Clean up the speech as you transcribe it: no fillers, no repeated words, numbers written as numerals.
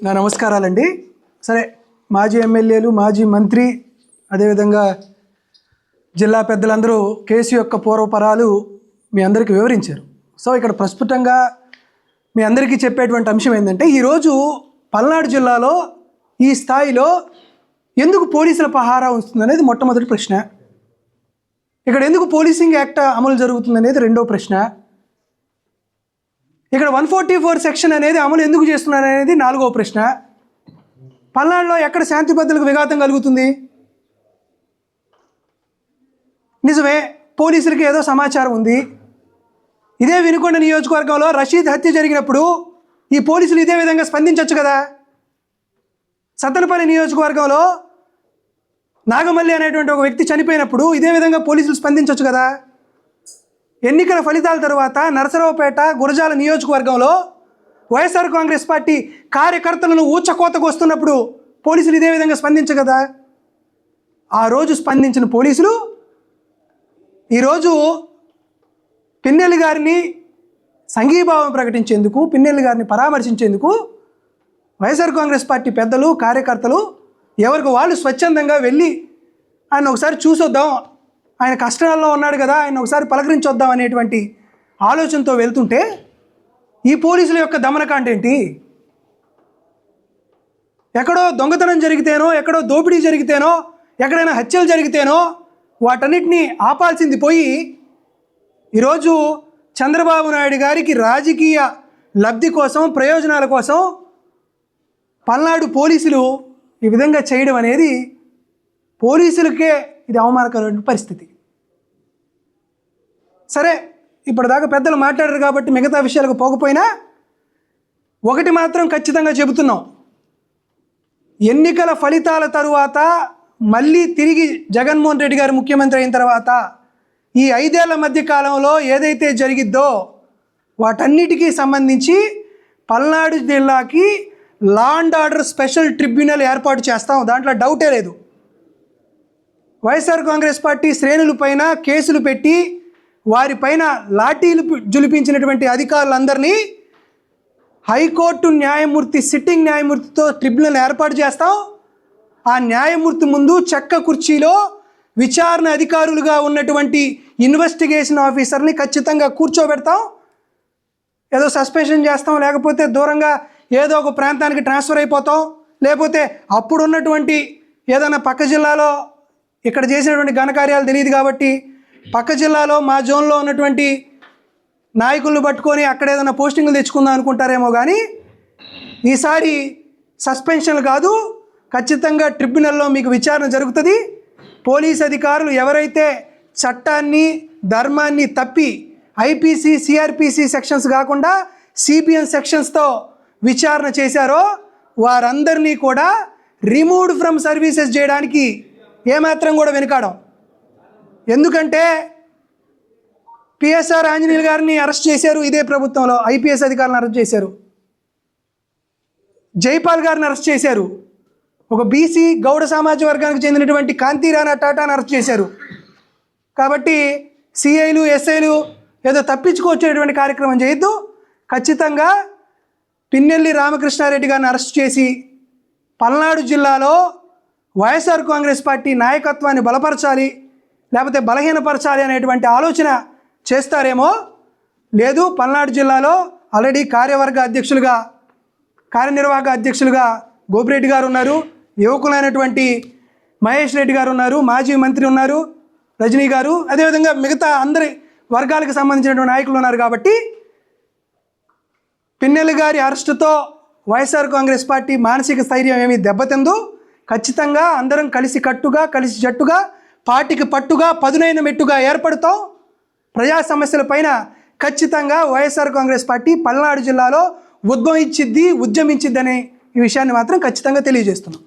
నా నమస్కారాలండి. సరే, మాజీ ఎమ్మెల్యేలు, మాజీ మంత్రి, అదేవిధంగా జిల్లా పెద్దలందరూ కేసు యొక్క పూర్వపరాలు మీ అందరికీ వివరించారు. సో ఇక్కడ ప్రస్ఫుటంగా మీ అందరికీ చెప్పేటువంటి అంశం ఏంటంటే, ఈరోజు పల్నాడు జిల్లాలో ఈ స్థాయిలో ఎందుకు పోలీసుల పహారా ఉంస్తుంది అనేది మొట్టమొదటి ప్రశ్న. ఇక్కడ ఎందుకు పోలీసింగ్ యాక్ట్ అమలు జరుగుతుంది అనేది రెండో ప్రశ్న. ఇక్కడ 144 సెక్షన్ అనేది అమలు ఎందుకు చేస్తున్నారు అనేది నాలుగో ప్రశ్న. పల్నాడులో ఎక్కడ శాంతి భద్రతలకు విఘాతం కలుగుతుంది? నిజమే, పోలీసులకి ఏదో సమాచారం ఉంది. ఇదే వినుకొండ నియోజకవర్గంలో రషీద్ హత్య జరిగినప్పుడు ఈ పోలీసులు ఇదే విధంగా స్పందించవచ్చు కదా. సత్తెనపల్లి నియోజకవర్గంలో నాగమల్లి అనేటువంటి ఒక వ్యక్తి చనిపోయినప్పుడు ఇదే విధంగా పోలీసులు స్పందించవచ్చు కదా. ఎన్నికల ఫలితాల తరువాత నరసరావుపేట, గురజాల నియోజకవర్గంలో వైఎస్ఆర్ కాంగ్రెస్ పార్టీ కార్యకర్తలను ఊచకోతకు వస్తున్నప్పుడు పోలీసులు ఇదే విధంగా స్పందించగదా. ఆ రోజు స్పందించిన పోలీసులు ఈరోజు పిన్నెల్లి గారిని సంఘీభావం ప్రకటించేందుకు, పిన్నెల్లి గారిని పరామర్శించేందుకు వైఎస్ఆర్ కాంగ్రెస్ పార్టీ పెద్దలు, కార్యకర్తలు ఎవరికి వాళ్ళు స్వచ్ఛందంగా వెళ్ళి ఆయన ఒకసారి చూసొద్దాం, ఆయన కష్టాల్లో ఉన్నాడు కదా, ఆయన ఒకసారి పలకరించొద్దాం అనేటువంటి ఆలోచనతో వెళ్తుంటే ఈ పోలీసుల యొక్క దమనకాండ ఏంటి? ఎక్కడో దొంగతనం జరిగితేనో, ఎక్కడో దోపిడీ జరిగితేనో, ఎక్కడైనా హత్యలు జరిగితేనో వాటన్నిటినీ ఆపాల్సింది పోయి ఈరోజు చంద్రబాబు నాయుడు గారికి రాజకీయ లబ్ధి కోసం, ప్రయోజనాల కోసం పల్నాడు పోలీసులు ఈ విధంగా చేయడం అనేది పోలీసులకే ఇది అవమానకరమైన పరిస్థితి. సరే, ఇప్పటిదాకా పెద్దలు మాట్లాడారు కాబట్టి మిగతా విషయాలకు పోకపోయినా ఒకటి మాత్రం ఖచ్చితంగా చెబుతున్నాం. ఎన్నికల ఫలితాల తరువాత మళ్ళీ తిరిగి జగన్మోహన్ రెడ్డి గారు ముఖ్యమంత్రి అయిన తర్వాత ఈ 5 ఏళ్ల మధ్య కాలంలో ఏదైతే జరిగిద్దో వాటన్నిటికీ సంబంధించి పల్నాడు జిల్లాకి law and order special tribunal ఏర్పాటు చేస్తాం, దాంట్లో డౌటే లేదు. వైఎస్ఆర్ కాంగ్రెస్ పార్టీ శ్రేణులపైన కేసులు పెట్టి వారిపైన లాఠీలు జులిపించినటువంటి అధికారులందరినీ హైకోర్టు న్యాయమూర్తి, సిట్టింగ్ న్యాయమూర్తితో ట్రిబ్యునల్ ఏర్పాటు చేస్తాం. ఆ న్యాయమూర్తి ముందు చెక్క కుర్చీలో విచారణ అధికారులుగా ఉన్నటువంటి ఇన్వెస్టిగేషన్ ఆఫీసర్ని ఖచ్చితంగా కూర్చోబెడతాం. ఏదో సస్పెన్షన్ చేస్తాం, లేకపోతే దూరంగా ఏదో ఒక ప్రాంతానికి ట్రాన్స్ఫర్ అయిపోతాం, లేకపోతే అప్పుడున్నటువంటి ఏదైనా పక్క జిల్లాలో ఇక్కడ చేసినటువంటి ఘనకార్యాలు తెలియదు కాబట్టి పక్క జిల్లాలో మా జోన్లో ఉన్నటువంటి నాయకులను పట్టుకొని అక్కడ ఏదైనా పోస్టింగ్లు తెచ్చుకుందాం అనుకుంటారేమో. కానీ ఈసారి సస్పెన్షన్లు కాదు, ఖచ్చితంగా ట్రిబ్యునల్లో మీకు విచారణ జరుగుతుంది. పోలీస్ అధికారులు ఎవరైతే చట్టాన్ని, ధర్మాన్ని తప్పి ఐపీసీ, సిఆర్పిసి సెక్షన్స్ కాకుండా సిబిఎన్ సెక్షన్స్తో విచారణ చేశారో వారందరినీ కూడా రిమూవ్డ్ ఫ్రమ్ సర్వీసెస్ చేయడానికి ఏమాత్రం కూడా వెనుకాడం. ఎందుకంటే పిఎస్ఆర్ ఆంజనేయులు గారిని అరెస్ట్ చేశారు ఇదే ప్రభుత్వంలో, ఐపీఎస్ అధికారులను అరెస్ట్ చేశారు. జైపాల్ గారిని అరెస్ట్ చేశారు. ఒక బీసీ గౌడ సామాజిక వర్గానికి చెందినటువంటి కాంతిరాణా టాటాను అరెస్ట్ చేశారు. కాబట్టి సిఐలు, ఎస్ఐలు ఏదో తప్పించుకొచ్చేటువంటి కార్యక్రమం చేయొద్దు. ఖచ్చితంగా పిన్నెల్లి రామకృష్ణారెడ్డి గారిని అరెస్ట్ చేసి పల్నాడు జిల్లాలో వైఎస్ఆర్ కాంగ్రెస్ పార్టీ నాయకత్వాన్ని బలపరచాలి, లేకపోతే బలహీనపరచాలి అనేటువంటి ఆలోచన చేస్తారేమో. లేదు, పల్నాడు జిల్లాలో ఆల్రెడీ కార్యనిర్వాహక అధ్యక్షులుగా గోపిరెడ్డి గారు ఉన్నారు, యువకులైనటువంటి మహేష్ రెడ్డి గారు ఉన్నారు, మాజీ మంత్రి ఉన్నారు రజనీ గారు, అదేవిధంగా మిగతా అందరి వర్గాలకు సంబంధించినటువంటి నాయకులు ఉన్నారు. కాబట్టి పిన్నెల్లి గారి అరెస్టుతో వైఎస్ఆర్ కాంగ్రెస్ పార్టీ మానసిక స్థైర్యం ఏమీ దెబ్బతిందు. ఖచ్చితంగా అందరం కలిసి కట్టుగా, కలిసి జట్టుగా, పార్టీకి పట్టుగా, పదునైన మెట్టుగా ఏర్పడతాం. ప్రజా సమస్యలపైన ఖచ్చితంగా వైఎస్ఆర్ కాంగ్రెస్ పార్టీ పల్నాడు జిల్లాలో ఉద్యమించిద్ది అనే ఈ విషయాన్ని మాత్రం ఖచ్చితంగా తెలియజేస్తున్నాం.